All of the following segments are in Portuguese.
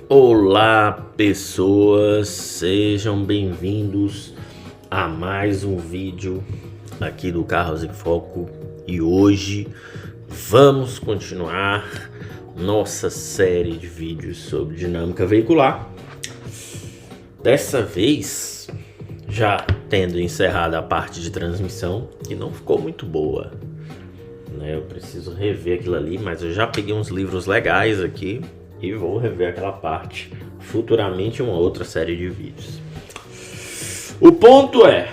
Olá, pessoas, sejam bem-vindos a mais um vídeo aqui do Carros em Foco e hoje vamos continuar nossa série de vídeos sobre dinâmica veicular. Dessa vez, já tendo encerrado a parte de transmissão, que não ficou muito boa, né? Eu preciso rever aquilo ali, mas eu já peguei uns livros legais aqui e vou rever aquela parte futuramente em uma outra série de vídeos. O ponto é,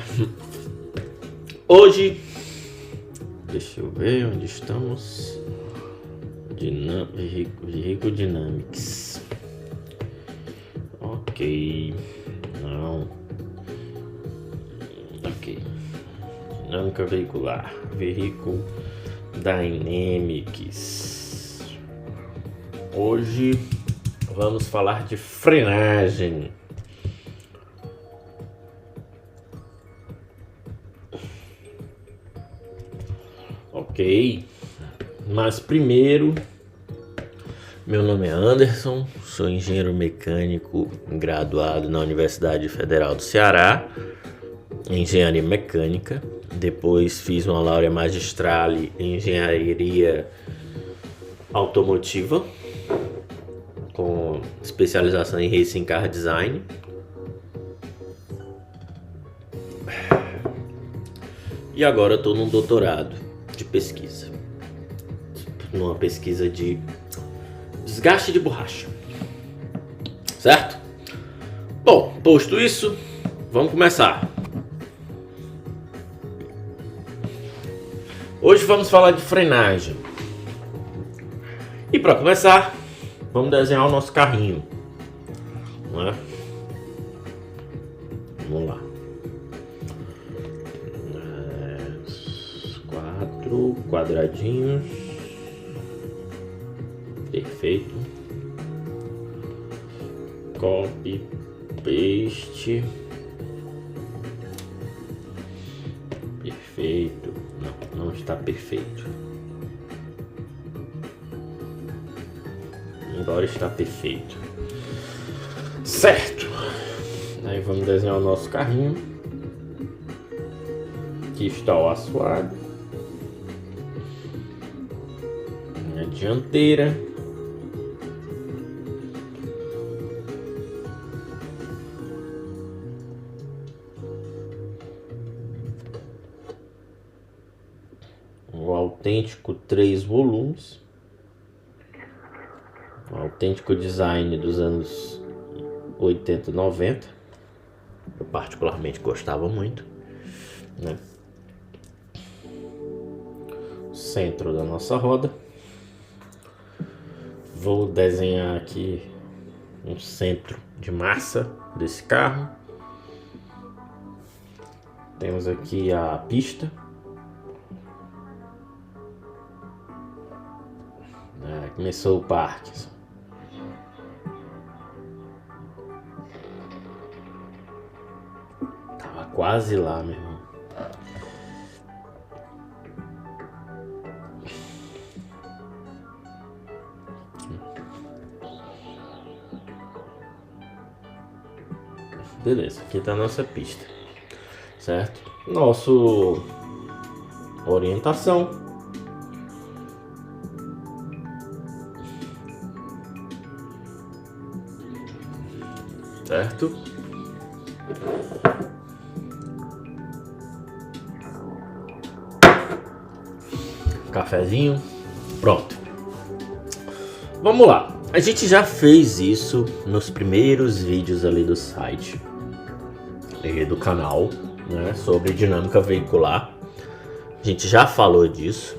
hoje, deixa eu ver onde estamos. Vehicle Dynamics. Ok, não. Ok, dinâmica veicular, Vehicle Dynamics. Hoje vamos falar de frenagem. Ok, mas primeiro, meu nome é Anderson, sou engenheiro mecânico graduado na Universidade Federal do Ceará, em engenharia mecânica. Depois fiz uma laurea magistrale em engenharia automotiva, com especialização em Racing Car Design. E agora estou num doutorado de pesquisa, numa pesquisa de desgaste de borracha, certo? Bom, posto isso, vamos começar. Hoje vamos falar de frenagem. E para começar, vamos desenhar o nosso carrinho, né? Vamos lá. 4 quadradinhos. Perfeito. Copy, paste. Perfeito. Não está perfeito. Agora está perfeito. Certo. Aí vamos desenhar o nosso carrinho. Aqui está o assoalho. A dianteira. O autêntico 3 volumes. O autêntico design dos anos 80 e 90. Eu particularmente gostava muito, né? Centro da nossa roda. Vou desenhar aqui um centro de massa desse carro. Temos aqui a pista. Começou o Parkinson. Tava quase lá, meu irmão. Beleza, aqui tá a nossa pista, certo? Nosso orientação. Certo? Cafezinho. Pronto. Vamos lá. A gente já fez isso nos primeiros vídeos ali do site e do canal, né, sobre dinâmica veicular. A gente já falou disso,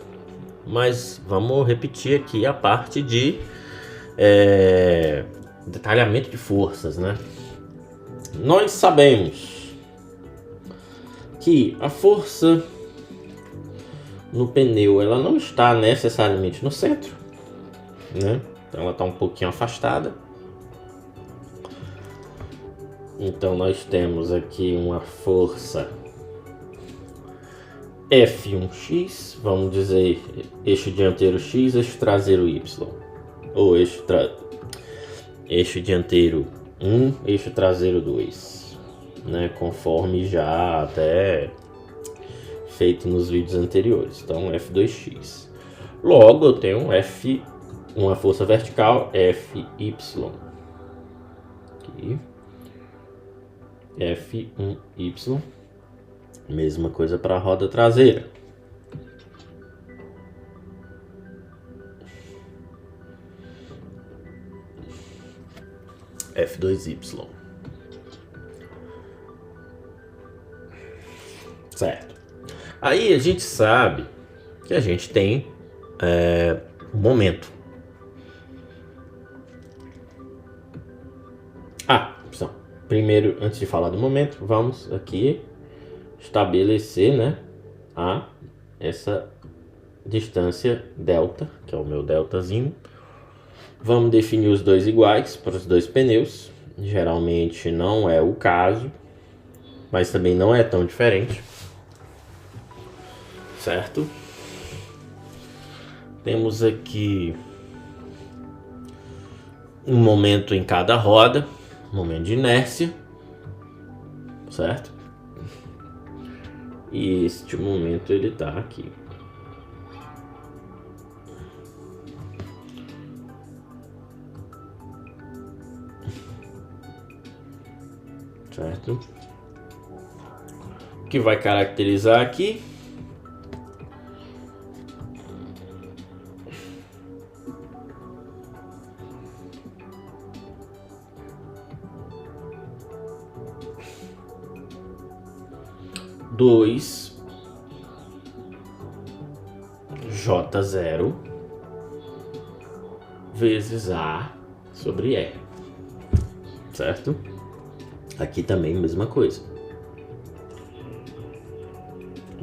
mas vamos repetir aqui a parte de detalhamento de forças, né? Nós sabemos que a força no pneu ela não está necessariamente no centro, né? Então ela está um pouquinho afastada. Então nós temos aqui uma força F1x, vamos dizer eixo dianteiro X, eixo traseiro Y, ou eixo eixo dianteiro 1, eixo traseiro 2, né? Conforme já até feito nos vídeos anteriores. Então F2x. Logo eu tenho uma força vertical Fy. Aqui. F1y. Mesma coisa para a roda traseira. F2y. Certo. Aí a gente sabe que a gente tem um momento. Primeiro, antes de falar do momento, vamos aqui estabelecer, né, essa distância delta, que é o meu deltazinho. Vamos definir os dois iguais para os dois pneus. Geralmente não é o caso, mas também não é tão diferente, certo? Temos aqui um momento em cada roda, momento de inércia, certo? E este momento ele tá aqui. Certo? O que vai caracterizar aqui? J0 vezes A sobre E, certo? Aqui também mesma coisa.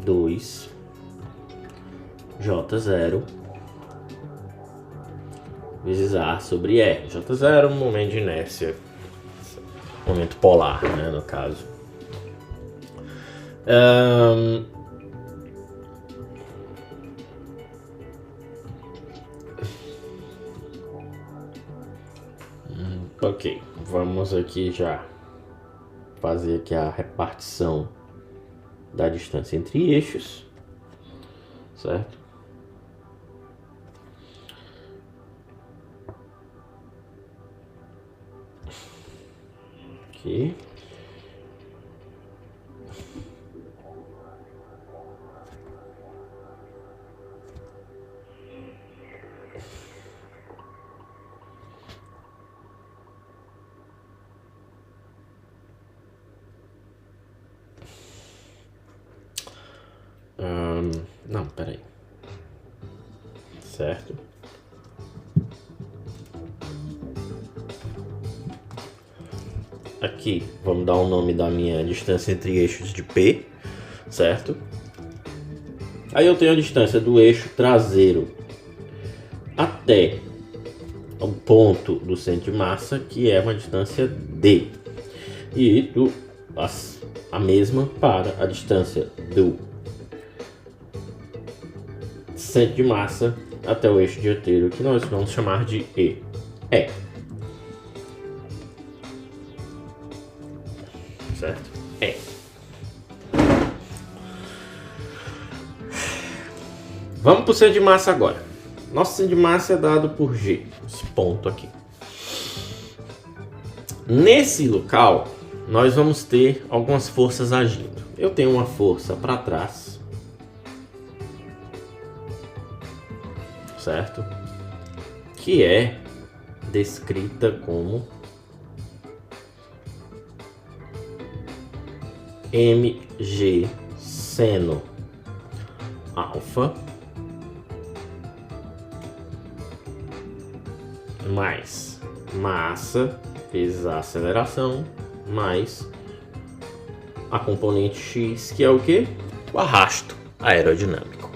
2J0 vezes A sobre E. J0 é um momento de inércia, momento polar, né, no caso. Ok, vamos aqui já fazer aqui a repartição da distância entre eixos, certo? Aqui. Não, peraí. Certo. Aqui, vamos dar o nome da minha distância entre eixos de P, certo? Aí eu tenho a distância do eixo traseiro até o ponto do centro de massa, que é uma distância D. E a mesma para a distância do centro de massa até o eixo dianteiro, que nós vamos chamar de E. Certo? Vamos para o centro de massa agora. Nosso centro de massa é dado por G, esse ponto aqui. Nesse local, nós vamos ter algumas forças agindo. Eu tenho uma força para trás, certo? Que é descrita como mg seno alfa mais massa vezes a aceleração mais a componente x, que é o que? O arrasto aerodinâmico,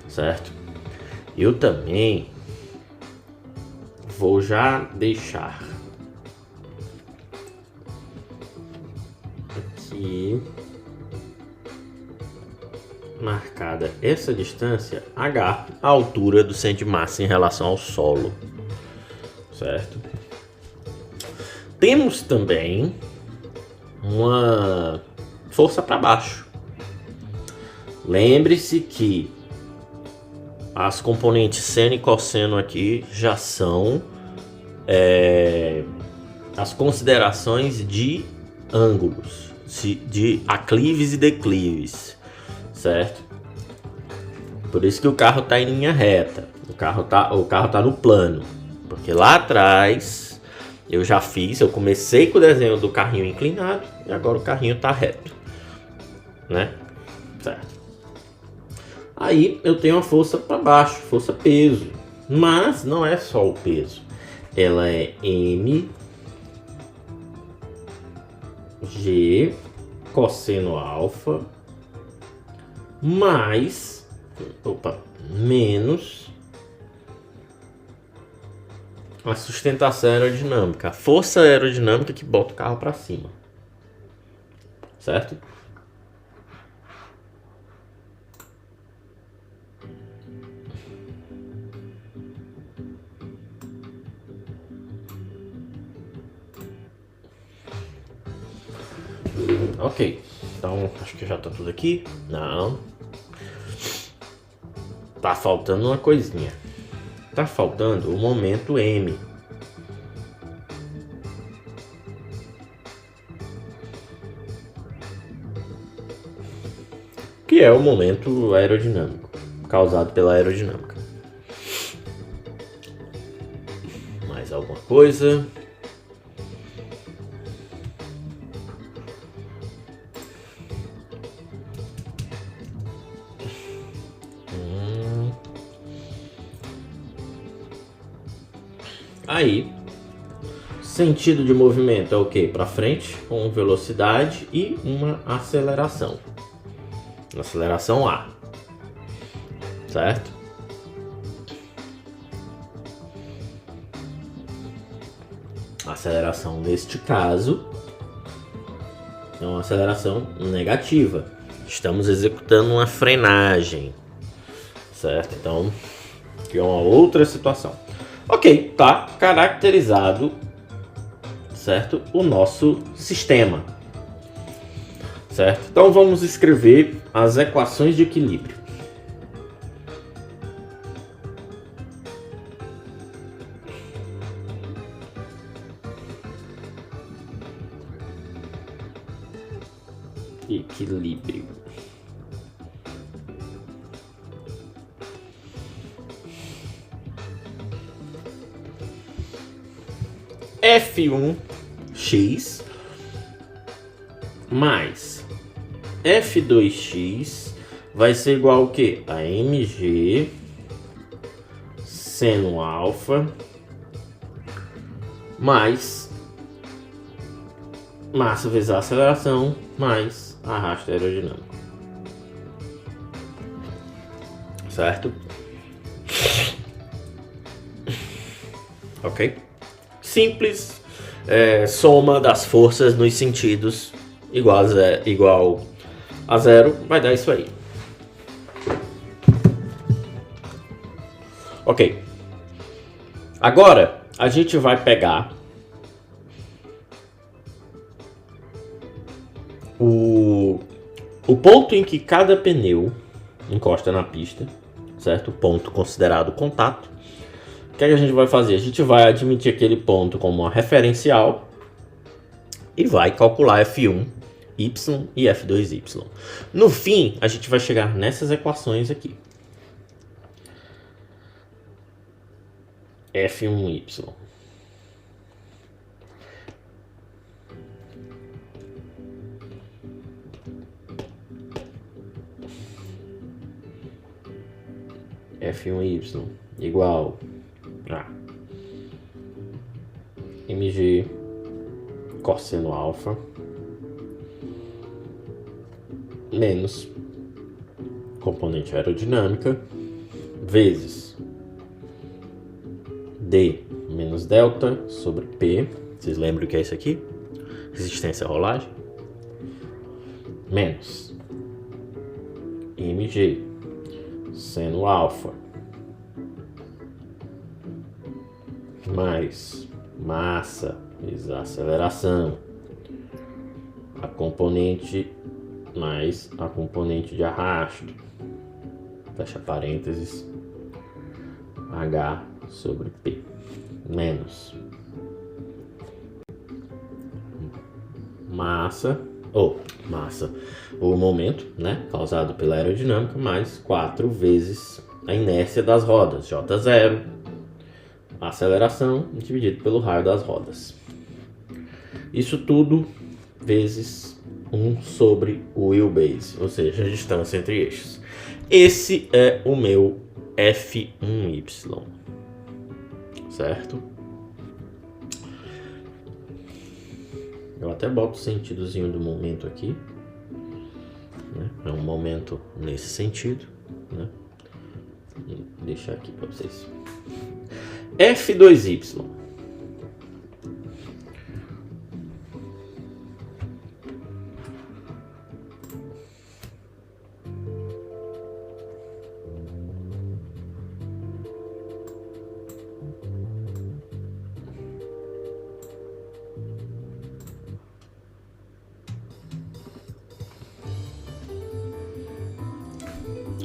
certo? Eu também vou já deixar aqui marcada essa distância h, a altura do centro de massa em relação ao solo, certo? temos também uma força para baixo. Lembre-se que as componentes seno e cosseno aqui já são as considerações de ângulos, de aclives e declives, certo? Por isso que o carro está em linha reta, o carro tá no plano, porque lá atrás eu comecei com o desenho do carrinho inclinado e agora o carrinho está reto, né? Certo. Aí eu tenho a força para baixo, força peso, mas não é só o peso, ela é mg cosseno alfa menos a sustentação aerodinâmica, a força aerodinâmica que bota o carro para cima, certo? Ok, então acho que já tá tudo aqui. Não. Tá faltando uma coisinha. Tá faltando o momento M. Que é o momento aerodinâmico, causado pela aerodinâmica. Mais alguma coisa? Aí, sentido de movimento é o que? Para frente, com velocidade e uma aceleração. Aceleração A. Certo? Aceleração neste caso é uma aceleração negativa. Estamos executando uma frenagem. Certo? Então, aqui é uma outra situação. Ok, tá caracterizado, certo, o nosso sistema, certo? Então vamos escrever as equações de equilíbrio. Equilíbrio. F1x mais F2x vai ser igual ao que? A mg seno alfa mais massa vezes a aceleração mais arrasto aerodinâmico. Certo? Ok? Simples, soma das forças nos sentidos igual a zero, vai dar isso aí. Ok. Agora, a gente vai pegar o ponto em que cada pneu encosta na pista, certo? O ponto considerado contato. O que a gente vai fazer? A gente vai admitir aquele ponto como uma referencial e vai calcular F1y e F2y. No fim, a gente vai chegar nessas equações aqui. F1y F1y igual a mg cosseno alfa menos componente aerodinâmica vezes d menos delta sobre p. Vocês lembram o que é isso aqui? Resistência à rolagem. Menos mg seno alfa mais massa vezes a aceleração, a componente mais a componente de arrasto, fecha parênteses, H sobre P, menos massa, o momento, né, causado pela aerodinâmica, mais 4 vezes a inércia das rodas, J0, a aceleração dividido pelo raio das rodas. Isso tudo vezes 1 sobre o wheelbase, ou seja, a distância entre eixos. Esse é o meu F1Y, certo? Eu até boto o sentidozinho do momento aqui, né? É um momento nesse sentido, né? Vou deixar aqui para vocês. F2Y.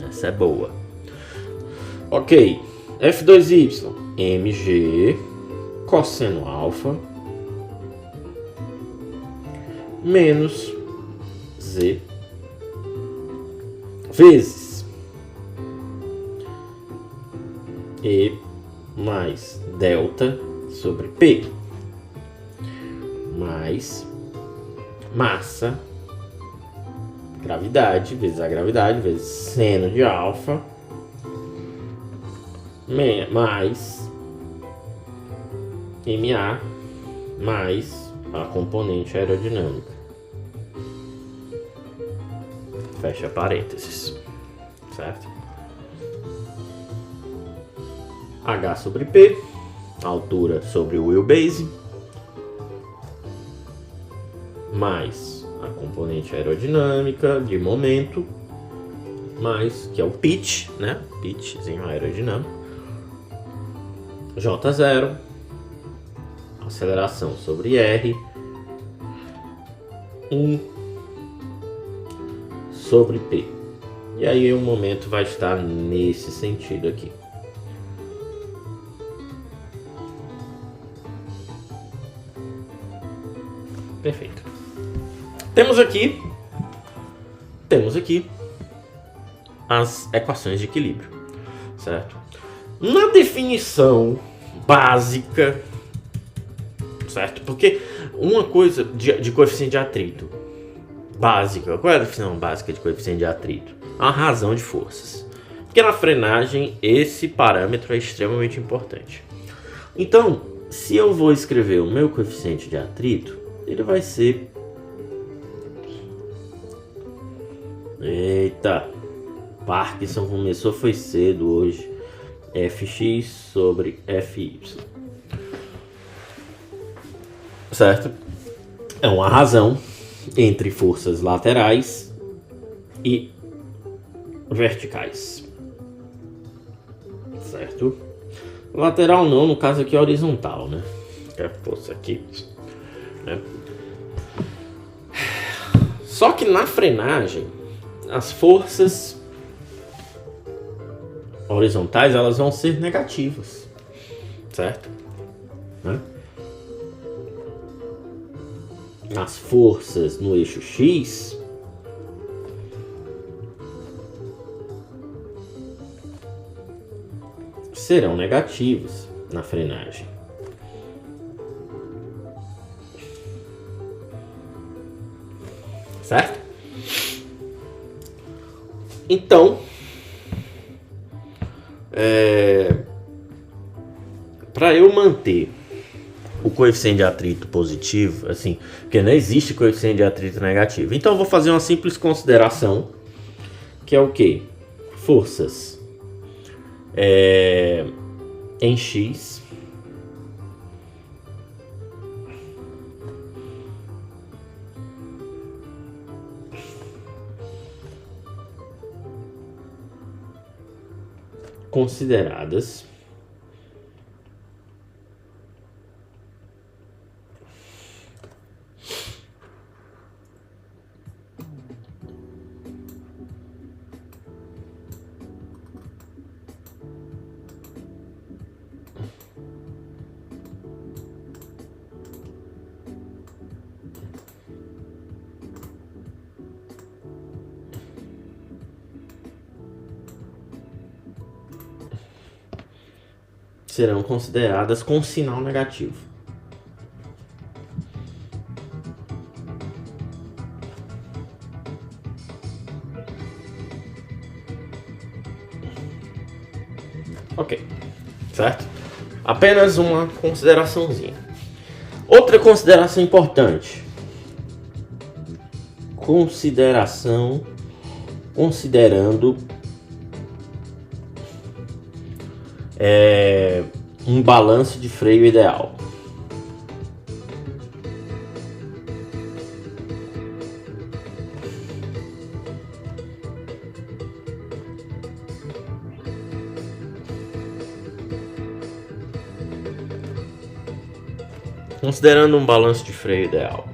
Essa é boa. Ok. F2Y. mg cosseno alfa menos z vezes E mais delta sobre P mais massa, gravidade vezes a gravidade vezes seno de alfa mais MA mais a componente aerodinâmica, fecha parênteses, certo? H sobre P, altura sobre o wheelbase, mais a componente aerodinâmica de momento, mais, que é o pitch, né? Pitchzinho aerodinâmico, J0, aceleração sobre R, 1 sobre P. E aí o momento vai estar nesse sentido aqui. Perfeito. Temos aqui as equações de equilíbrio, certo? Na definição básica, certo? Porque uma coisa de coeficiente de atrito básica, qual é a definição básica de coeficiente de atrito? A razão de forças. Porque na frenagem esse parâmetro é extremamente importante. Então, se eu vou escrever o meu coeficiente de atrito, ele vai ser... Eita! Parkinson começou foi cedo hoje. Fx sobre Fy. Certo? É uma razão entre forças laterais e verticais. Certo? Lateral não, no caso aqui é horizontal, né? É a força aqui, né? Só que na frenagem, as forças horizontais elas vão ser negativas, certo? Né? As forças no eixo X serão negativas na frenagem. Certo? Então, para eu manter o coeficiente de atrito positivo, assim, porque não existe coeficiente de atrito negativo. Então eu vou fazer uma simples consideração, que é o quê? Forças em X consideradas serão consideradas com sinal negativo. Ok, certo? Apenas uma consideraçãozinha. Outra consideração importante. Considerando um balanço de freio ideal. Considerando um balanço de freio ideal,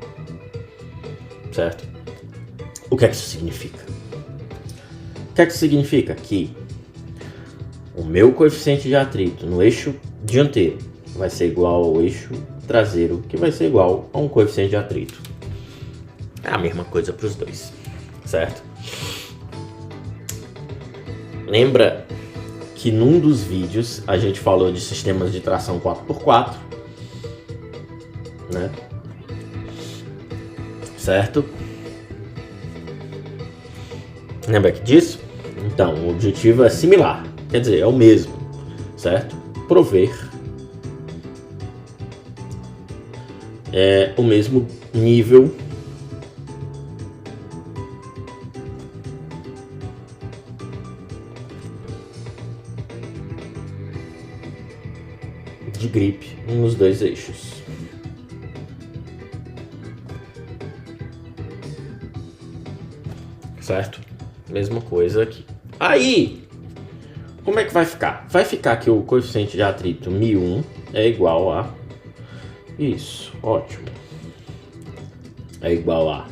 certo? O que é que isso significa? O que é que isso significa? Que o meu coeficiente de atrito no eixo dianteiro vai ser igual ao eixo traseiro, que vai ser igual a um coeficiente de atrito. É a mesma coisa para os dois, certo? Lembra que num dos vídeos a gente falou de sistemas de tração 4x4, né? Certo? Lembra disso? Então, o objetivo é similar, quer dizer, é o mesmo, certo? Prover o mesmo nível de grip nos dois eixos. Certo? Mesma coisa aqui. Aí, como é que vai ficar? Vai ficar que o coeficiente de atrito μ1 é igual a... Isso, ótimo. É igual a...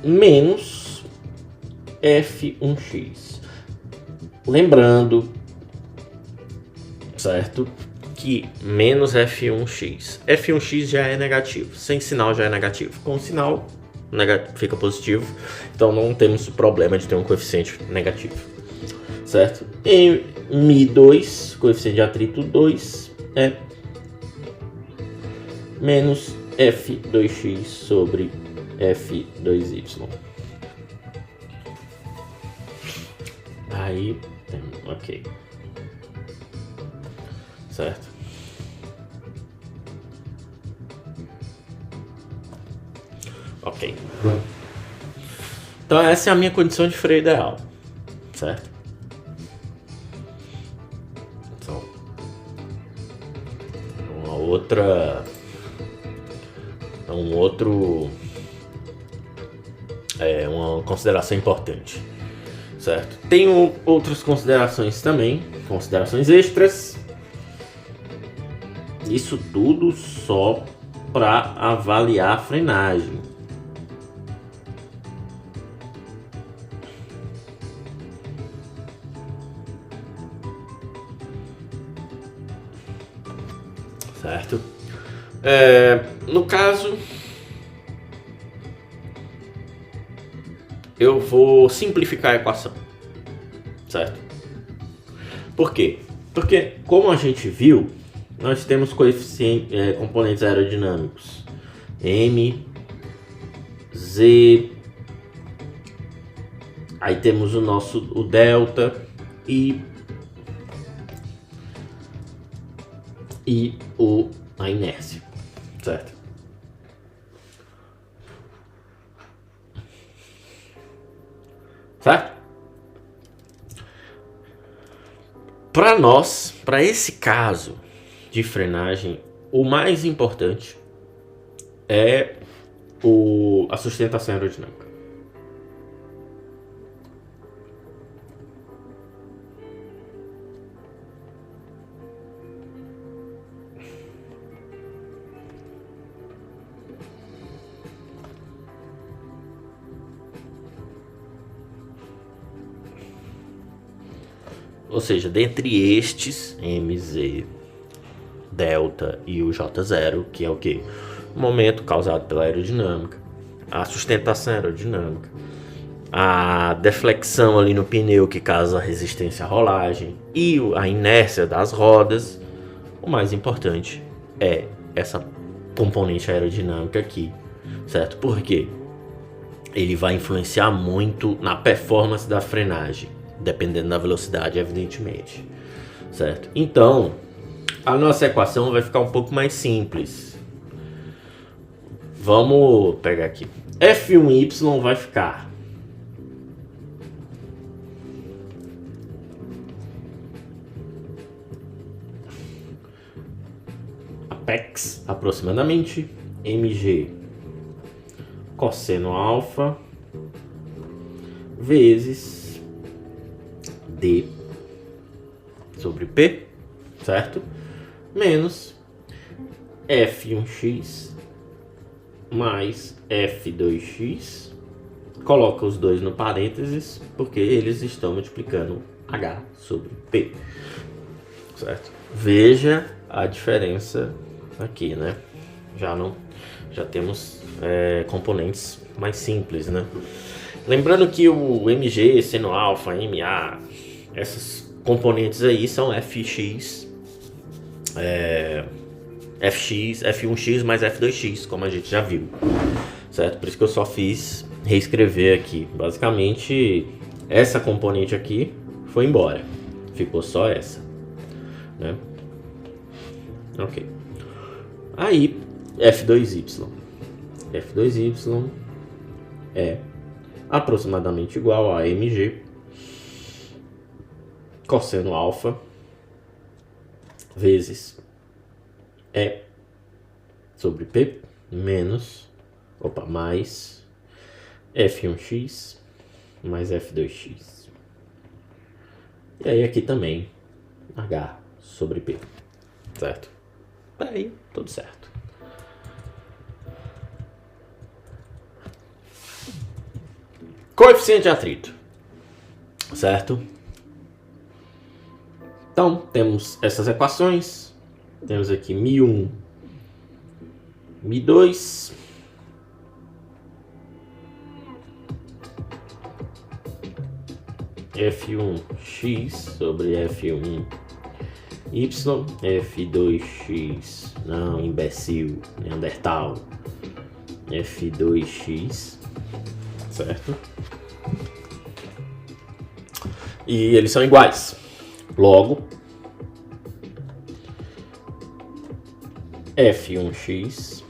menos F1x. Lembrando, certo? Que menos F1x. F1x já é negativo. Sem sinal já é negativo. Com sinal... fica positivo, então não temos problema de ter um coeficiente negativo, certo? E μ2, coeficiente de atrito 2, é menos F2x sobre F2y. Aí, ok, certo? Ok. Então essa é a minha condição de freio ideal, certo? Então, uma consideração importante, certo? Tenho outras considerações também, considerações extras. Isso tudo só para avaliar a frenagem. Certo? No caso, eu vou simplificar a equação, certo? Por quê? Porque, como a gente viu, nós temos componentes aerodinâmicos M, Z, aí temos o delta e a inércia, certo? Certo? Para esse caso de frenagem, o mais importante é a sustentação aerodinâmica. Ou seja, dentre estes, MZ, delta e o J0, que é o que? O momento causado pela aerodinâmica, a sustentação aerodinâmica a deflexão ali no pneu que causa resistência à rolagem e a inércia das rodas. O mais importante é essa componente aerodinâmica aqui, certo? Porque ele vai influenciar muito na performance da frenagem, dependendo da velocidade, evidentemente, certo? Então, a nossa equação vai ficar um pouco mais simples. Vamos pegar aqui. F1Y vai ficar apex aproximadamente mg cosseno alfa vezes d sobre p, certo? Menos f1x mais f2x, coloca os dois no parênteses, porque eles estão multiplicando h sobre p, certo? Veja a diferença aqui, né? Já temos componentes mais simples, né? Lembrando que o mg, seno alfa, ma, essas componentes aí são fx, f1x mais f2x, como a gente já viu, certo? Por isso que eu só fiz reescrever aqui. Basicamente, essa componente aqui foi embora, ficou só essa, né? Ok. Aí, f2y. F2y é aproximadamente igual a mg cosseno alfa vezes E sobre P mais F1x mais F2x. E aí aqui também H sobre P, certo? Aí tudo certo. Coeficiente de atrito, certo? Então temos essas equações. Temos aqui Mi1, Mi2, F1x sobre F1y, F2x, não, imbecil, Neandertal, F2x, certo? E eles são iguais. Logo, F1x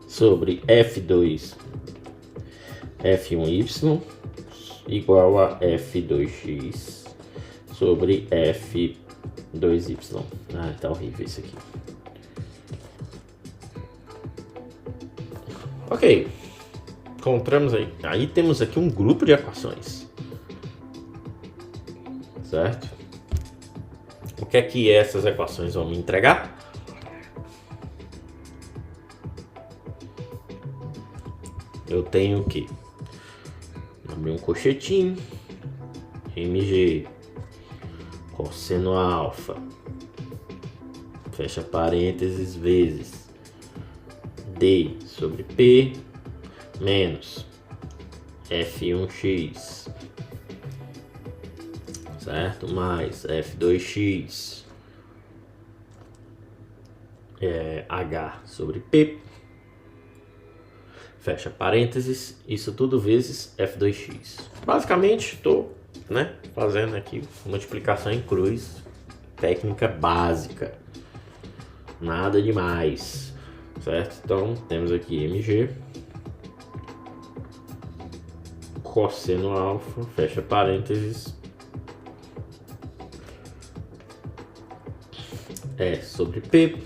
sobre F2 F1y igual a F2x sobre F2y. Ah, tá horrível isso aqui. Ok. Encontramos aí. Aí temos aqui um grupo de equações. Certo? O que é que essas equações vão me entregar? Eu tenho que abrir um colchetinho, mg cosseno alfa, fecha parênteses, vezes d sobre p menos f1x, certo? Mais f2x h sobre p, fecha parênteses, isso tudo vezes f2x. Basicamente estou, fazendo aqui multiplicação em cruz, técnica básica, nada demais, certo? Então temos aqui mg cosseno alfa, fecha parênteses, sobre p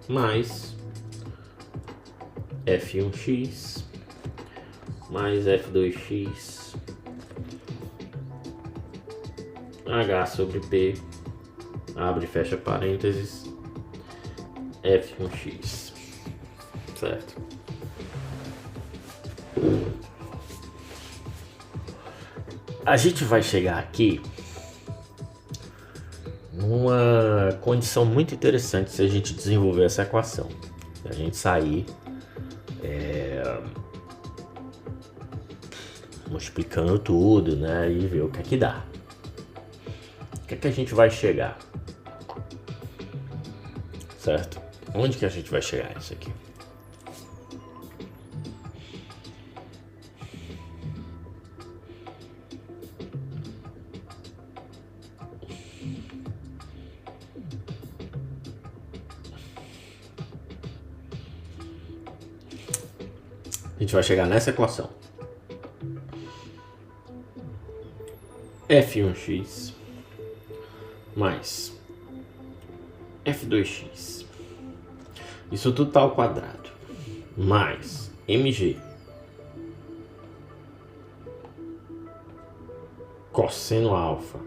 mais f1x mais f2x h sobre p, abre e fecha parênteses, f1x, certo? A gente vai chegar aqui numa condição muito interessante se a gente desenvolver essa equação. Se a gente sair multiplicando tudo, né? E ver o que é que dá. O que é que a gente vai chegar? Certo? Onde que a gente vai chegar isso aqui? A gente vai chegar nessa equação. F1x mais F2x. Isso tudo tá ao quadrado. Mais mg cosseno alfa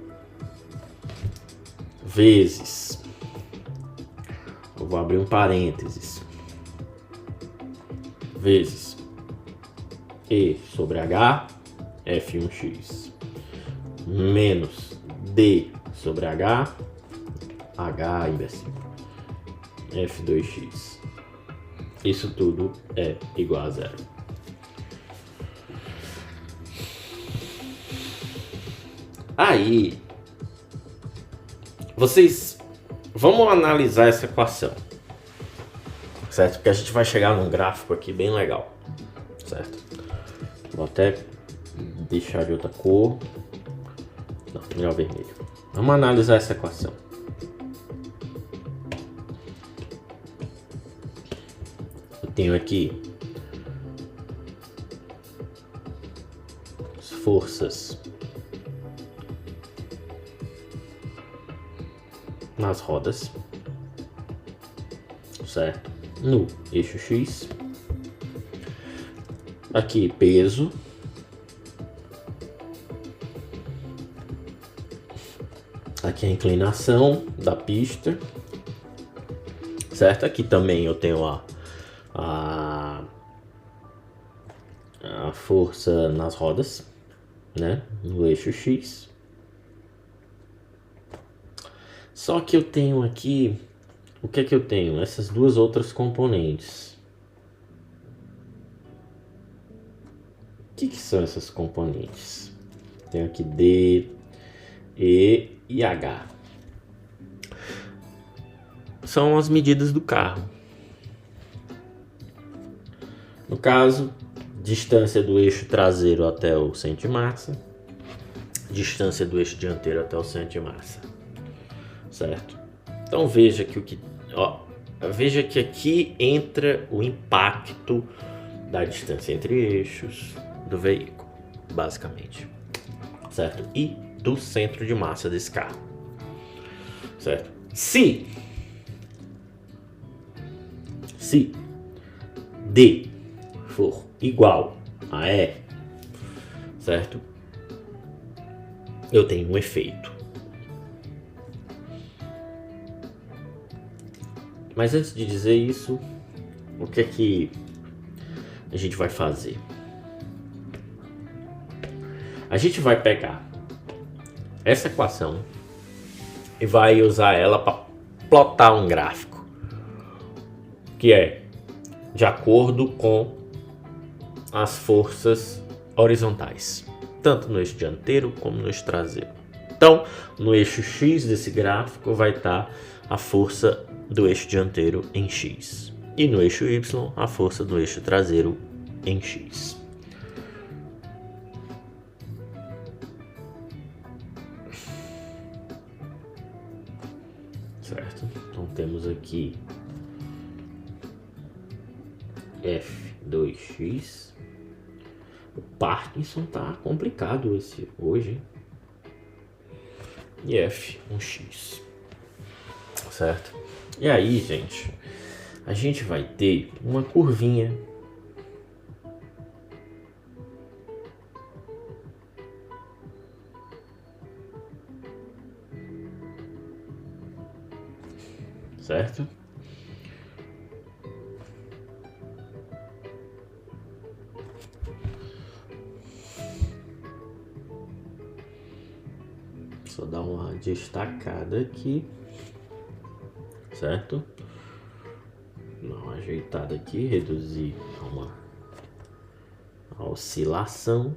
vezes, eu vou abrir um parênteses, vezes E sobre H F1x menos D sobre H imbecil, F2x. Isso tudo é igual a zero. Aí, vocês vamos analisar essa equação, certo? Porque a gente vai chegar num gráfico aqui bem legal, certo? Vou até deixar de outra cor. Não, melhor vermelho. Vamos analisar essa equação. Eu tenho aqui as forças nas rodas, certo? No eixo X. Aqui peso. Aqui a inclinação da pista, certo? Aqui também eu tenho a força nas rodas, né? No eixo X. Só que eu tenho aqui, o que é que eu tenho? Essas duas outras componentes. O que são essas componentes? Tenho aqui D, E e H. São as medidas do carro. No caso, distância do eixo traseiro até o centro de massa, distância do eixo dianteiro até o centro de massa. Certo? Então veja que veja que aqui entra o impacto da distância entre eixos do veículo, basicamente, certo? E do centro de massa desse carro, certo? Se D for igual a E, certo? Eu tenho um efeito. Mas antes de dizer isso, o que é que a gente vai fazer? A gente vai pegar essa equação e vai usar ela para plotar um gráfico que é de acordo com as forças horizontais, tanto no eixo dianteiro como no eixo traseiro. Então, no eixo X desse gráfico vai estar a força do eixo dianteiro em X, e no eixo Y a força do eixo traseiro em X. Certo? Então temos aqui F2x. O Parkinson tá complicado esse hoje, hein? E F1x, certo? E aí, gente, a gente vai ter uma curvinha certo? Só dar uma destacada aqui, certo? Dar uma ajeitada aqui, reduzir a oscilação,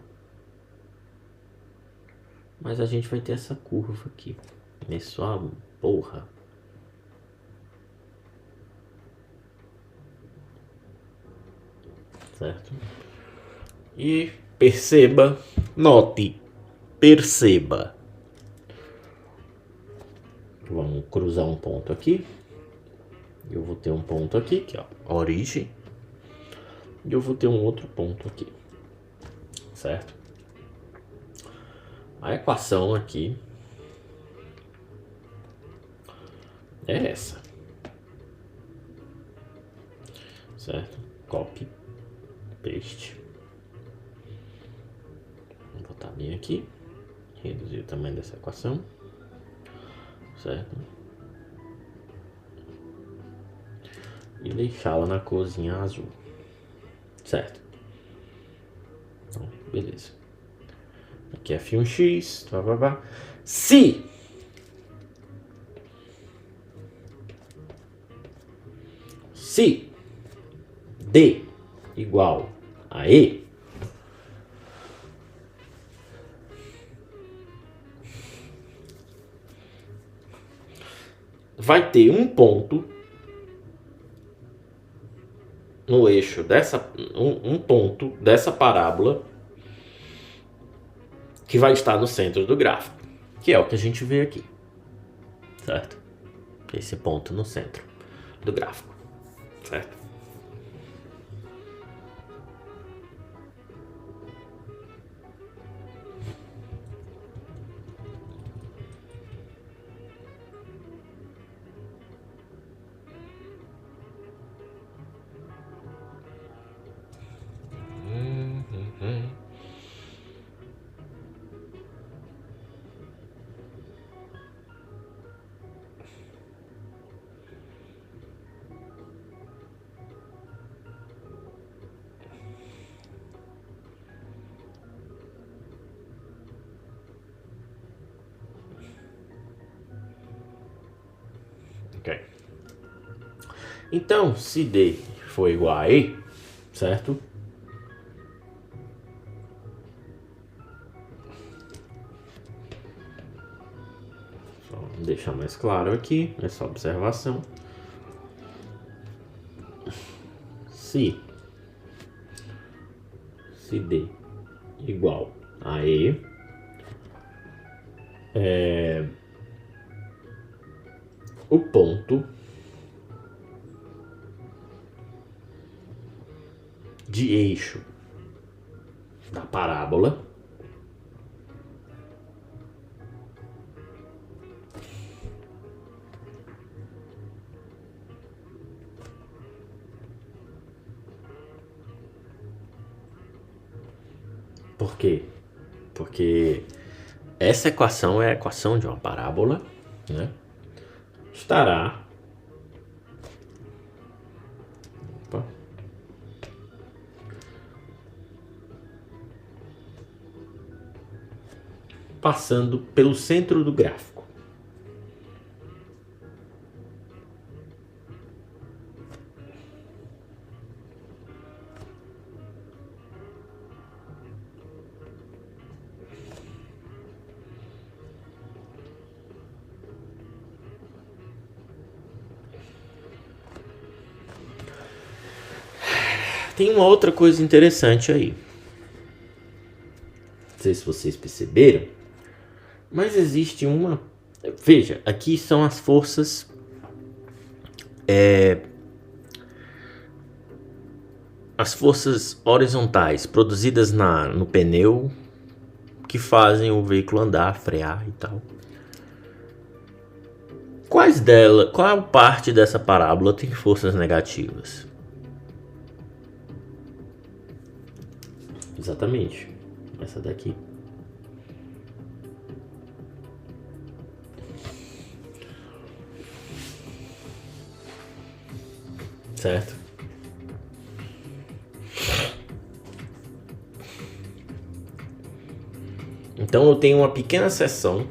Mas a gente vai ter essa curva aqui. Começou a porra. Certo? E perceba, note, perceba. Vamos cruzar um ponto aqui. Eu vou ter um ponto aqui, que é a origem. E eu vou ter um outro ponto aqui. Certo? A equação aqui é essa. Certo? Copy, paste. Vou botar bem aqui. Reduzir o tamanho dessa equação. Certo? E deixá-la na corzinha azul. Certo? Então, beleza. Aqui é F1x. Se D igual a E, vai ter um ponto no eixo dessa um ponto dessa parábola que vai estar no centro do gráfico, que é o que a gente vê aqui, certo? Esse ponto no centro do gráfico, certo? Ok. Então, se D for igual a E, certo? Só deixar mais claro aqui, essa observação. Se D igual a E, o ponto de eixo da parábola Por quê? Porque essa equação é a equação de uma parábola, né? Estará passando pelo centro do gráfico. Tem uma outra coisa interessante aí. Não sei se vocês perceberam, mas existe uma... Veja, aqui são as forças... as forças horizontais produzidas no pneu que fazem o veículo andar, frear e tal. Qual parte dessa parábola tem forças negativas? Exatamente, essa daqui. Certo? Então eu tenho uma pequena seção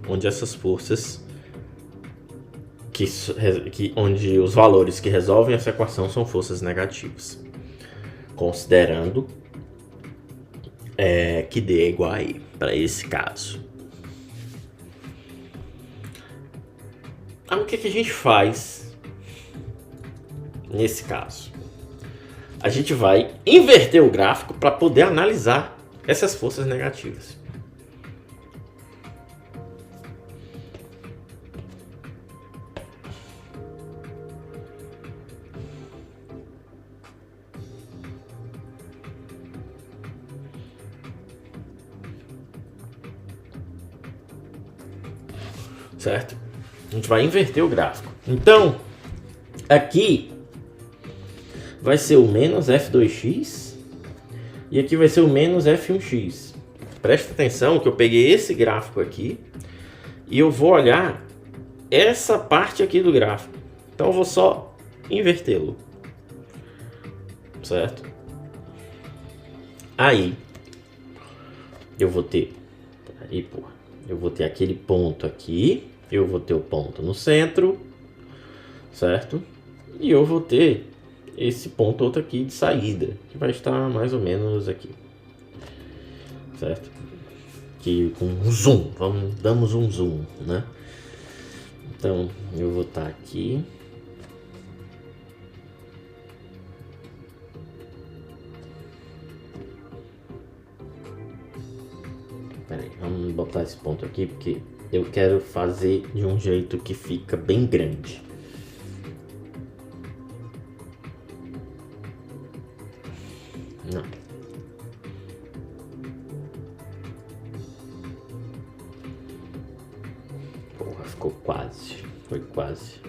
onde essas forças onde os valores que resolvem essa equação são forças negativas, considerando que dê igual aí, para esse caso. Aí o que a gente faz nesse caso? A gente vai inverter o gráfico para poder analisar essas forças negativas. Certo? A gente vai inverter o gráfico. Então, aqui vai ser o menos F2x e aqui vai ser o menos F1x. Presta atenção que eu peguei esse gráfico aqui e eu vou olhar essa parte aqui do gráfico. Então eu vou só invertê-lo. Certo? Aí eu vou ter... Aí, porra. Eu vou ter aquele ponto aqui, eu vou ter o ponto no centro, certo? E eu vou ter esse ponto outro aqui de saída, que vai estar mais ou menos aqui, certo? Que com um zoom, damos um zoom, né? Então, eu vou estar aqui. Peraí, vamos botar esse ponto aqui, porque eu quero fazer de um jeito que fica bem grande. Não. Porra, ficou quase. Foi quase.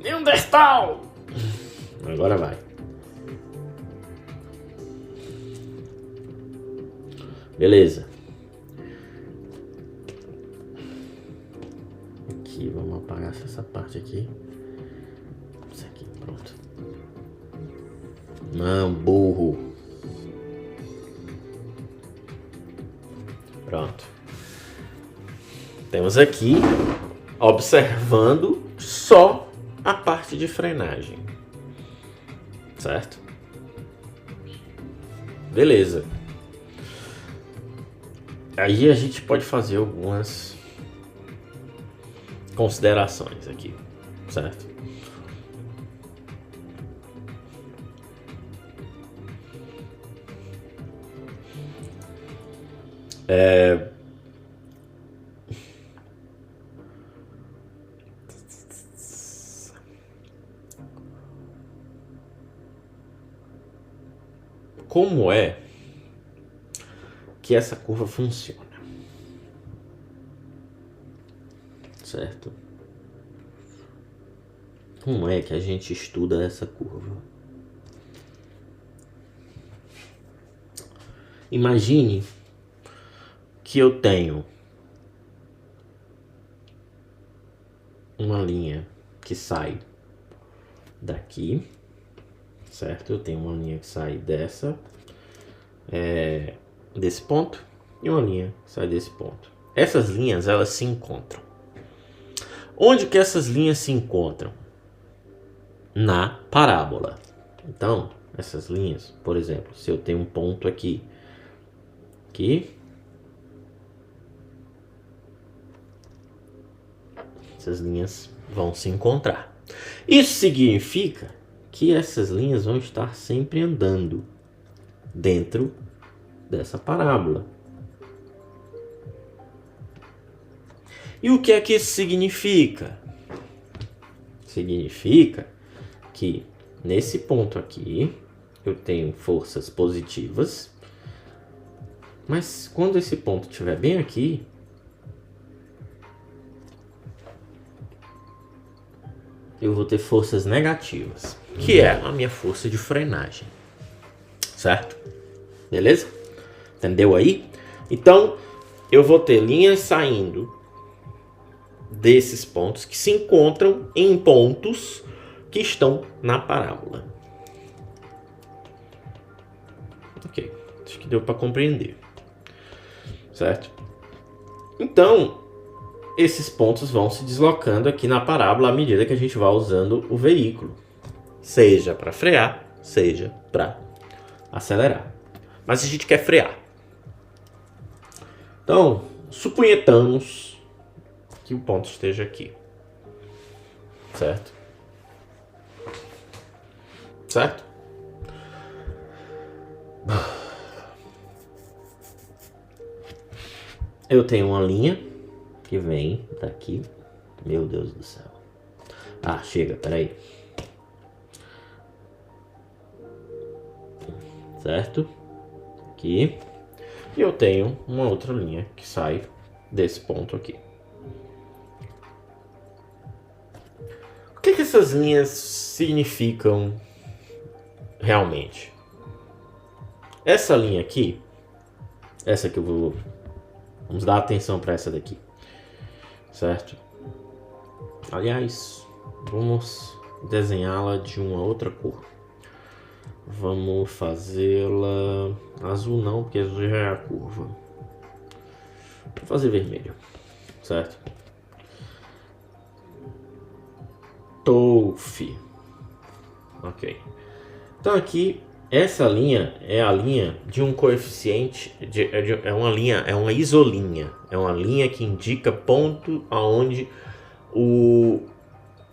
Neandertal! Agora vai. Beleza. Aqui, vamos apagar essa parte aqui. Isso aqui, pronto. Não, burro. Pronto. Temos aqui, observando só a parte de frenagem. Certo? Beleza. Aí a gente pode fazer algumas considerações aqui, certo? Como é que essa curva funciona? Certo? Como é que a gente estuda essa curva? Imagine que eu tenho uma linha que sai daqui, certo? Eu tenho uma linha que sai desse ponto e uma linha que sai desse ponto. Essas linhas, elas se encontram. Onde que essas linhas se encontram? Na parábola. Então, essas linhas, por exemplo, se eu tenho um ponto aqui, essas linhas vão se encontrar. Isso significa que essas linhas vão estar sempre andando dentro dessa parábola. E o que é que isso significa? Significa que nesse ponto aqui eu tenho forças positivas, mas quando esse ponto estiver bem aqui, eu vou ter forças negativas, que é a minha força de frenagem, certo? Beleza? Entendeu aí? Então, eu vou ter linhas saindo desses pontos que se encontram em pontos que estão na parábola. Ok, acho que deu para compreender, certo? Então, esses pontos vão se deslocando aqui na parábola à medida que a gente vai usando o veículo, seja para frear, seja para acelerar. Mas a gente quer frear. Então, suponhamos que o ponto esteja aqui. Certo? Certo? Eu tenho uma linha que vem daqui. Meu Deus do céu. Ah, chega, peraí. Certo? Aqui. E eu tenho uma outra linha que sai desse ponto aqui. O que essas linhas significam realmente? Essa linha aqui, essa que eu vou... Vamos dar atenção para essa daqui. Certo? Aliás, vamos desenhá-la de uma outra cor. Vamos fazê-la azul não, porque azul já é a curva. Vou fazer vermelho, certo? TOF. Ok. Então aqui, essa linha é a linha de um coeficiente, é uma isolinha. É uma linha que indica ponto aonde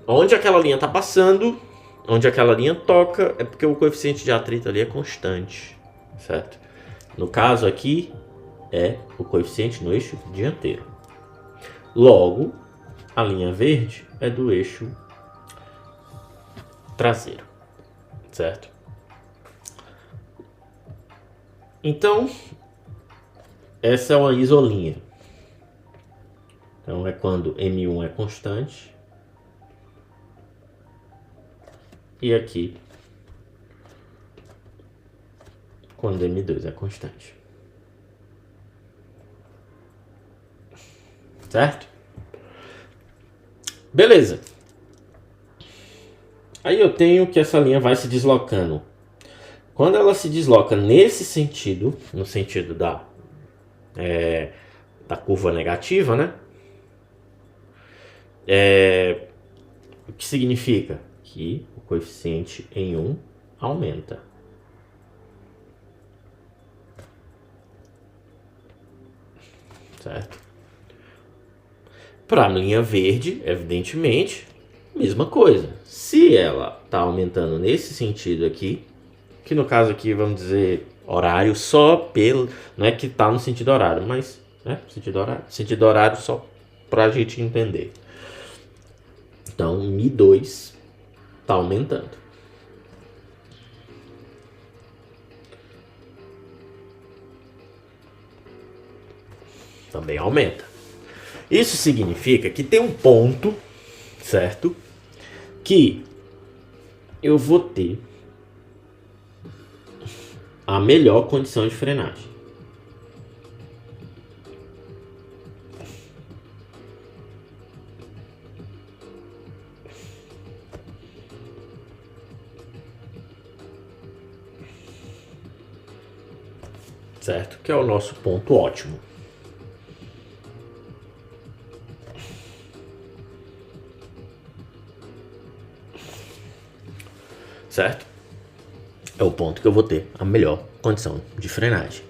onde aquela linha está passando, onde aquela linha toca, é porque o coeficiente de atrito ali é constante, certo? No caso aqui, é o coeficiente no eixo dianteiro. Logo, a linha verde é do eixo traseiro, certo? Então, essa é uma isolinha. Então, é quando M1 é constante. E aqui, quando M2 é constante. Certo? Beleza. Aí eu tenho que essa linha vai se deslocando. Quando ela se desloca nesse sentido, no sentido da curva negativa, né? O que significa? Que o coeficiente em 1 aumenta. Certo? Para a linha verde, evidentemente, mesma coisa. Se ela está aumentando nesse sentido aqui, que no caso aqui vamos dizer horário só pelo... Não é que está no sentido horário, mas... Sentido horário só para a gente entender. Então, Mi2 está aumentando. Também aumenta. Isso significa que tem um ponto, certo? Que eu vou ter a melhor condição de frenagem. Certo? Que é o nosso ponto ótimo. Certo? É o ponto que eu vou ter a melhor condição de frenagem.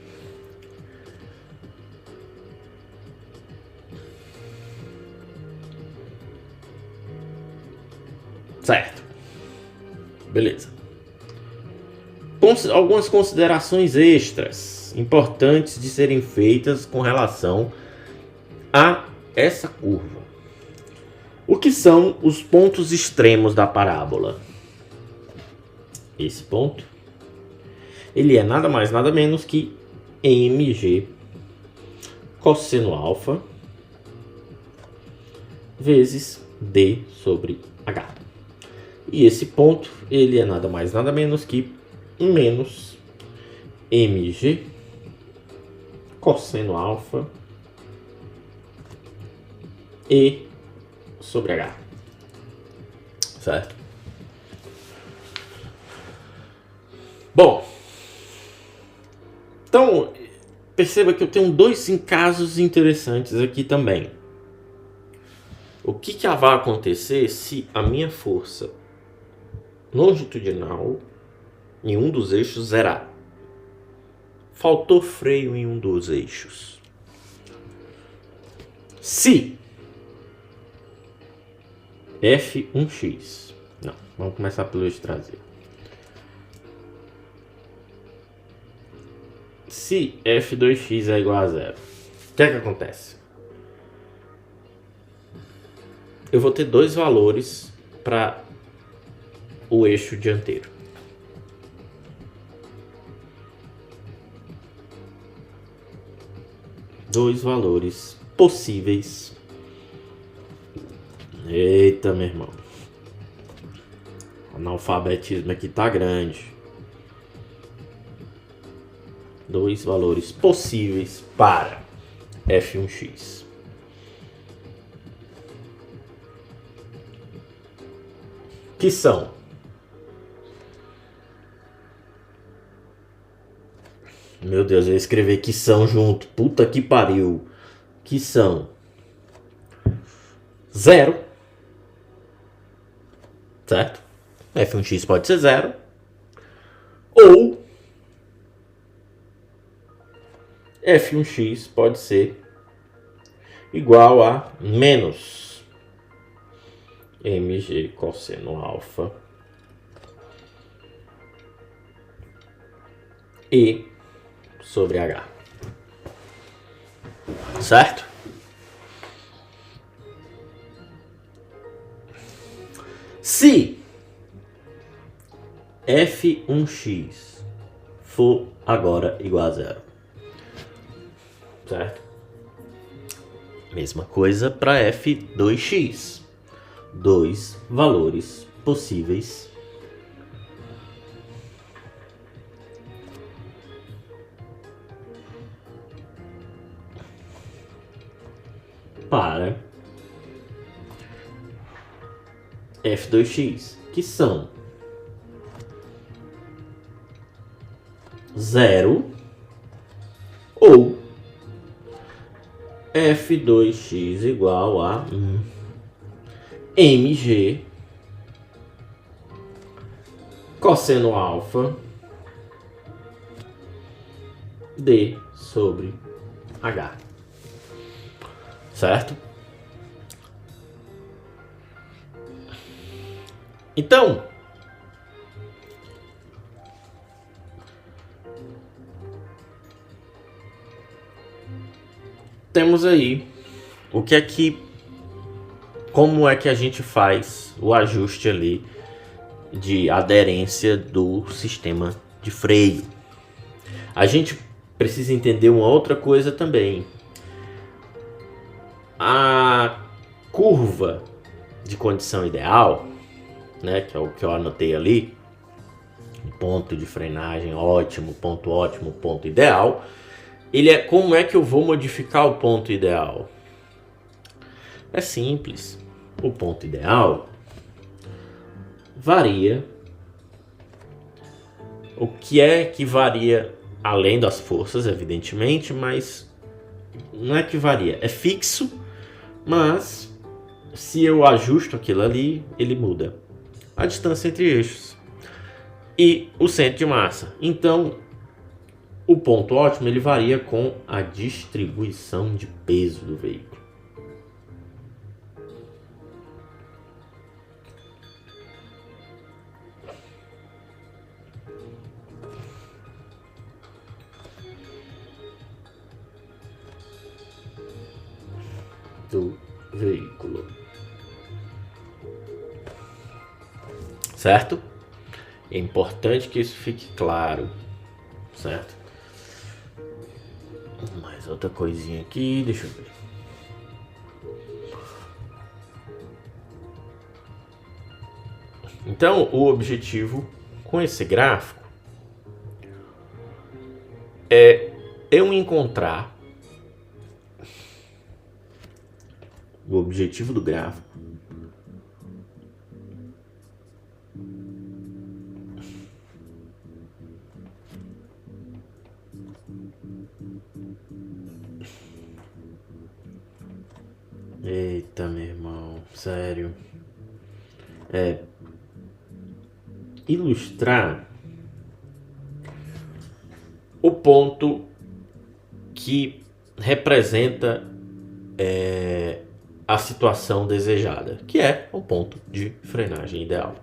Certo. Beleza. Algumas considerações extras importantes de serem feitas com relação a essa curva. O que são os pontos extremos da parábola? Esse ponto, ele é nada mais nada menos que mg cosseno alfa vezes d sobre h. E esse ponto, ele é nada mais nada menos que menos mg cosseno alfa e sobre h. Certo? Bom, então perceba que eu tenho dois casos interessantes aqui também. O que vai acontecer se a minha força longitudinal em um dos eixos zerar. Faltou freio em um dos eixos. Se F1x. Não, vamos começar pelo eixo traseiro. Se F2x é igual a zero, o que é que acontece? Eu vou ter dois valores para o eixo dianteiro. Dois valores possíveis. Eita, meu irmão. O analfabetismo aqui tá grande. Dois valores possíveis para F1x. Que são Meu Deus, eu ia escrever que são junto. Puta que pariu. Que são 0. Certo? F1x pode ser 0. Ou F1x pode ser igual a menos mg cosseno alfa e sobre h. Certo? Se F1x for agora igual a 0. Certo? Mesma coisa para F2x. Dois valores possíveis para F2x, que são 0 ou F2x igual a mg cosseno alfa d sobre h. Certo? Então, temos aí o que é que, como é que a gente faz o ajuste ali de aderência do sistema de freio. A gente precisa entender uma outra coisa também. A curva de condição ideal, né, que é o que eu anotei ali, ponto de frenagem ótimo, ponto ideal, ele é como é que eu vou modificar o ponto ideal? É simples. O ponto ideal varia. O que é que varia além das forças, evidentemente, mas não é que varia, é fixo, mas se eu ajusto aquilo ali, ele muda. A distância entre eixos e o centro de massa. Então, o ponto ótimo ele varia com a distribuição de peso do veículo. Do veículo. Certo? É importante que isso fique claro. Certo? Mais outra coisinha aqui, deixa eu ver. Então, o objetivo com esse gráfico é eu encontrar o objetivo do gráfico Eita, meu irmão, sério. ilustrar o ponto que representa a situação desejada, que é o ponto de frenagem ideal.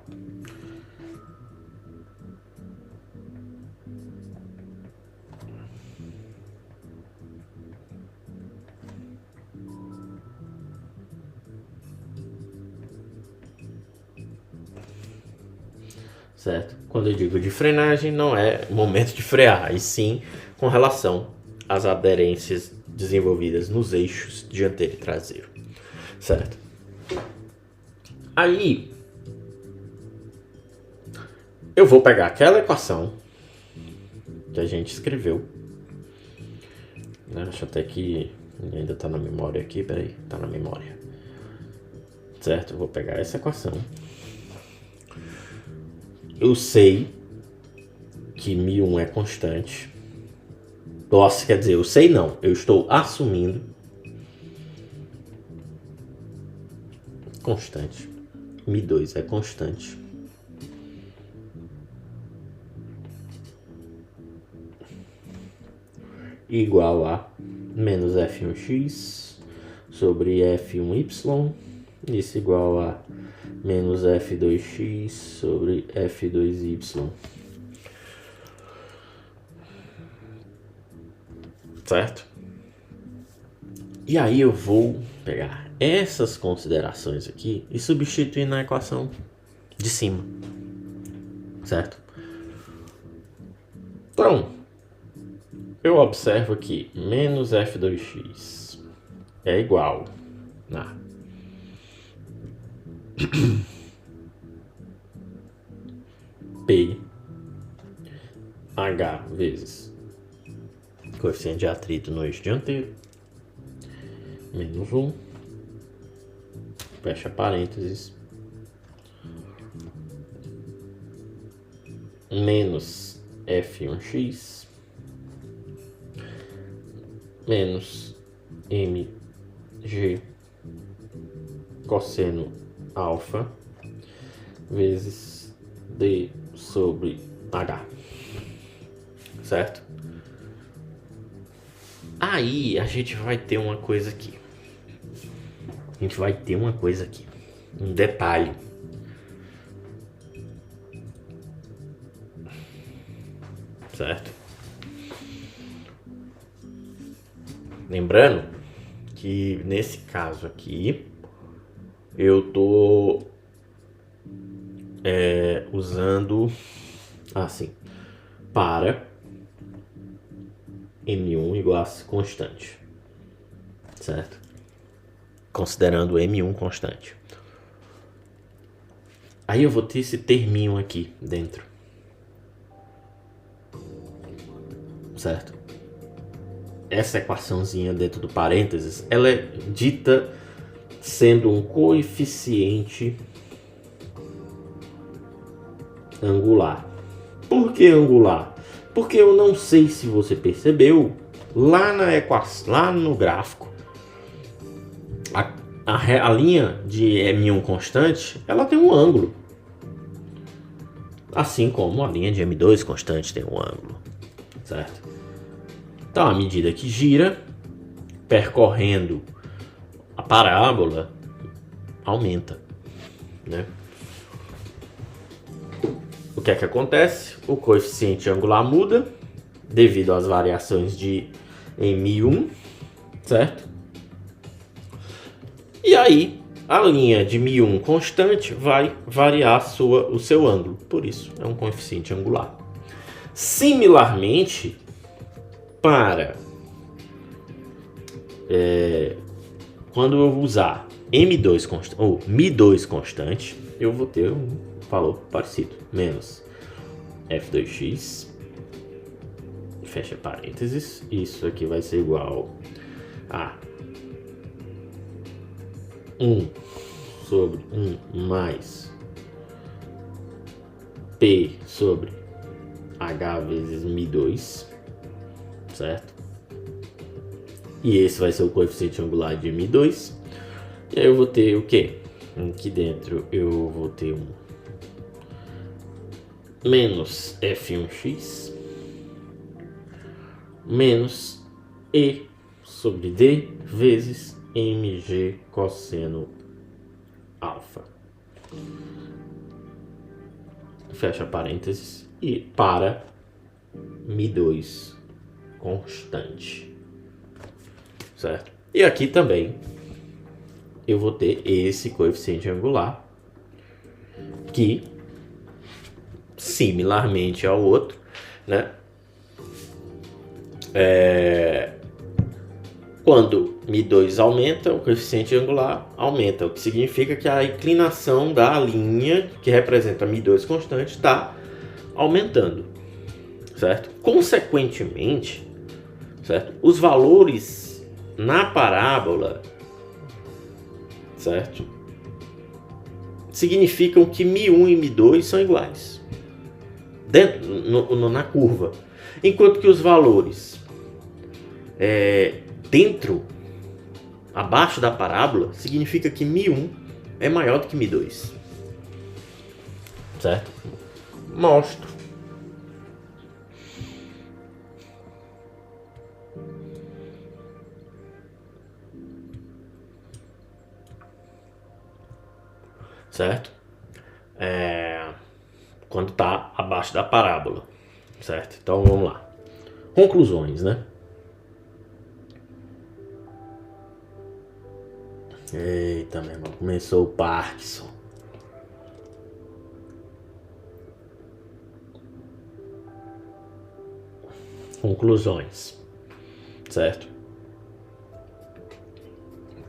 Certo? Quando eu digo de frenagem, não é momento de frear, e sim com relação às aderências desenvolvidas nos eixos dianteiro e traseiro. Certo? Aí, eu vou pegar aquela equação que a gente escreveu. Acho até que ainda está na memória aqui, peraí, está na memória. Certo? Eu vou pegar essa equação. Eu sei que μ1 é constante. Nossa, quer dizer, eu sei não. Eu estou assumindo constante. μ2 é constante. Igual a menos f1x sobre f1y. Isso igual a menos f2x sobre f2y. Certo? E aí eu vou pegar essas considerações aqui e substituir na equação de cima. Certo? Então, eu observo aqui menos f2x é igual a P H vezes coeficiente de atrito no eixo dianteiro menos 1, fecha parênteses, menos F1x menos mg cosseno alfa vezes d sobre h, certo? Aí a gente vai ter uma coisa aqui. Um detalhe. Certo? Lembrando que nesse caso aqui eu tô usando assim para M1 igual a constante, certo? Considerando M1 constante. Aí eu vou ter esse terminho aqui dentro, certo? Essa equaçãozinha dentro do parênteses, ela é dita sendo um coeficiente angular. Por que angular? Porque eu não sei se você percebeu, lá na equação, lá no gráfico, a linha de M1 constante, ela tem um ângulo. Assim como a linha de M2 constante tem um ângulo, certo? Então, à medida que gira, percorrendo a parábola, aumenta, né? O que é que acontece? O coeficiente angular muda devido às variações de M1, certo? E aí, a linha de μ1 constante vai variar o seu ângulo, por isso é um coeficiente angular. Similarmente, para quando eu usar M2 constante, ou μ2 constante, eu vou ter um valor parecido, menos f2x, fecha parênteses, isso aqui vai ser igual a 1 sobre 1 mais P sobre H vezes μ2, certo? E esse vai ser o coeficiente angular de μ2. E aí eu vou ter o quê? Aqui dentro eu vou ter menos f1x menos e sobre d vezes mg cosseno alfa. Fecha parênteses e para Mi2 constante, certo? E aqui também eu vou ter esse coeficiente angular que, similarmente ao outro, né? Quando Mi2 aumenta, o coeficiente angular aumenta, o que significa que a inclinação da linha que representa Mi2 constante está aumentando, certo? Consequentemente, certo? Os valores na parábola, certo? Significam que Mi1 e Mi2 são iguais dentro, na curva, enquanto que os valores abaixo da parábola, significa que Mi1 é maior do que Mi2, certo? Mostro. Certo? Quando está abaixo da parábola, certo? Então vamos lá. Conclusões, né? Eita, meu irmão, começou o Parkinson. Conclusões, certo?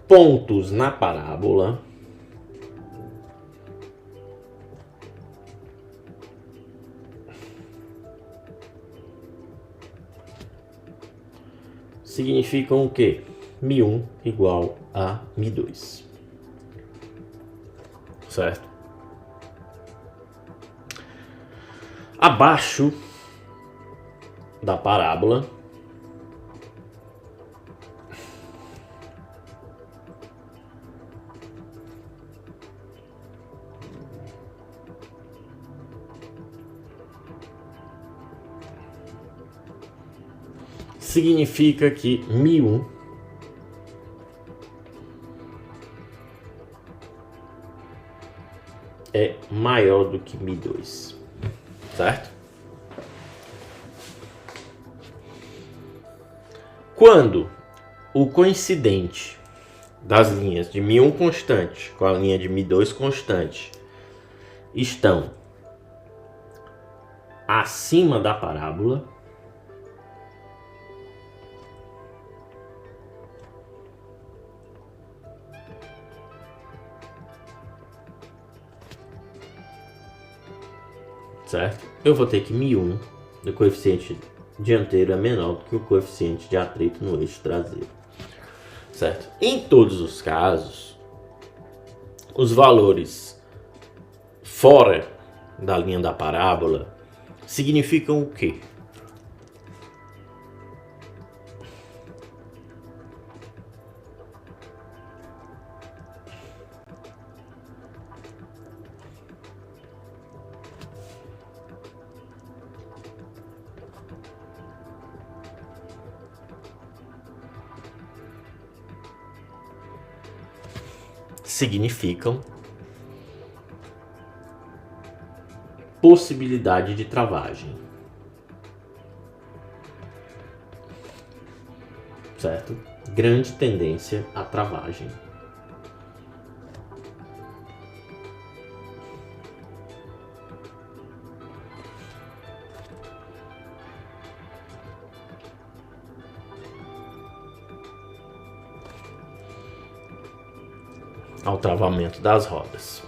Pontos na parábola significam o quê? Mi1 igual a Mi2, certo? Abaixo da parábola significa que Mi1 é maior do que Mi2, certo? Quando o coincidente das linhas de Mi1 constante com a linha de Mi2 constante estão acima da parábola, certo? Eu vou ter que Mi1 do coeficiente dianteiro é menor do que o coeficiente de atrito no eixo traseiro, certo? Em todos os casos, os valores fora da linha da parábola significam o quê? Significam possibilidade de travagem, certo? Grande tendência à travagem. Ao travamento das rodas.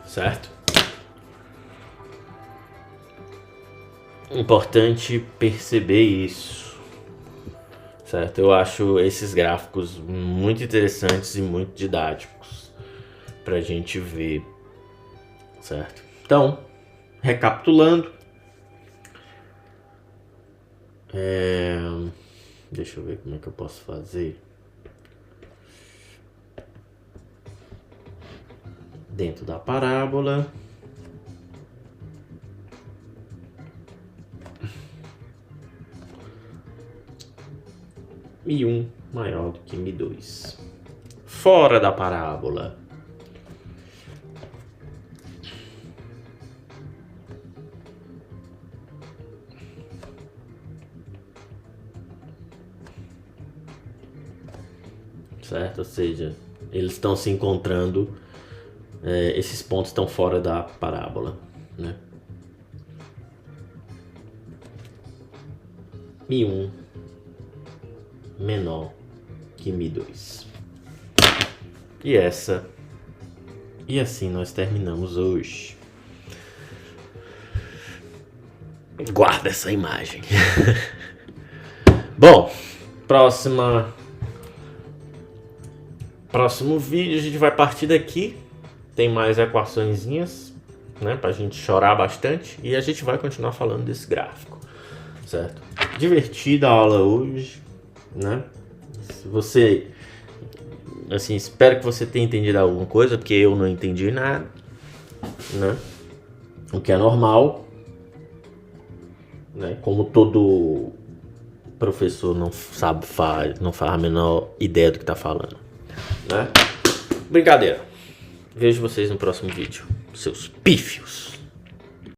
Certo? Importante perceber isso, certo? Eu acho esses gráficos muito interessantes e muito didáticos pra gente ver, certo? Então, recapitulando, Deixa eu ver como é que eu posso fazer. Dentro da parábola. Mi1 maior do que Mi2. Fora da parábola. Certo? Ou seja, eles estão se encontrando, esses pontos estão fora da parábola, né? Mi1 menor que Mi2. E assim nós terminamos hoje. Guarda essa imagem. Bom, próximo vídeo a gente vai partir daqui. Tem mais equaçõezinhas, né, pra gente chorar bastante. E a gente vai continuar falando desse gráfico, certo? Divertida a aula hoje, né? Se você, assim, espero que você tenha entendido alguma coisa, porque eu não entendi nada, né? O que é normal, né? Como todo professor não faz a menor ideia do que tá falando, né? Brincadeira. Vejo vocês no próximo vídeo, seus pífios.